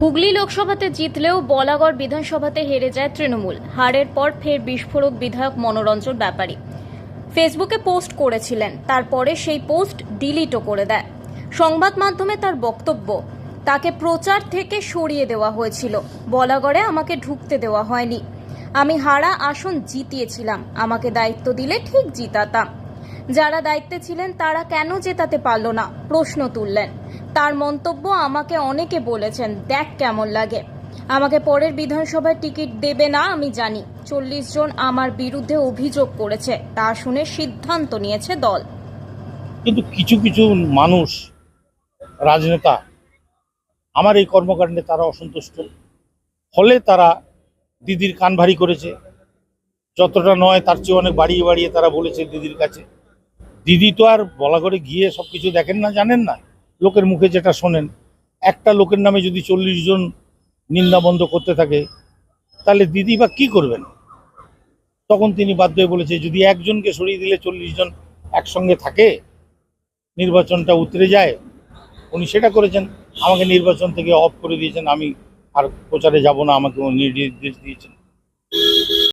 হুগলি লোকসভাতে জিতলেও বলাগড় বিধানসভাতে হেরে যায় তৃণমূল। হারের পর ফের বিস্ফোরক বিধায়ক মনোরঞ্জন ব্যাপারী ফেসবুকে পোস্ট করেছিলেন, তারপরে সেই পোস্ট ডিলিটও করে দেয়। সংবাদ মাধ্যমে তার বক্তব্য, তাকে প্রচার থেকে সরিয়ে দেওয়া হয়েছিল, বলাগড়ে আমাকে ঢুকতে দেওয়া হয়নি, আমি হারা আসন জিতিয়েছিলাম, আমাকে দায়িত্ব দিলে ঠিক জিতাতাম, যারা দায়িত্বে ছিলেন তারা কেন জেতাতে পারল না প্রশ্ন তুললেন। তার মন্তব্য, আমাকে অনেকে বলেছেন দেখ কেমন লাগে, আমাকে পরের বিধানসভায় টিকিট দেবে না আমি জানি, 40 জন আমার বিরুদ্ধে অভিযোগ করেছে, তা শুনে সিদ্ধান্ত নিয়েছে দল। কিন্তু কিছু কিছু মানুষ, রাজনেতা, আমার এই কর্মকাণ্ডে তারা অসন্তুষ্ট, ফলে তারা দিদির কান ভারী করেছে। যতটা নয় তার চেয়ে অনেক বাড়িয়ে বাড়িয়ে তারা বলেছে দিদির কাছে। দিদি তো আর বলাগড়ে গিয়ে সবকিছু দেখেন না, জানেন না। লোকের মুখে যেটা শোনেন, একটা লোকের নামে যদি 40 জন নিন্দা বন্ধ করতে থাকে, তাহলে দিদি বা কি করবেন? তখন তিনি বাধ্য হয়ে বলেছে, যদি একজনকে সরিয়ে দিলে 40 জন একসঙ্গে থাকে, নির্বাচনটা উতরে যায়। উনি সেটা করেছেন, আমাকে নির্বাচন থেকে অফ করে দিয়েছেন, আমি আর প্রচারে যাব না, আমাকে নির্দেশ দিয়েছেন।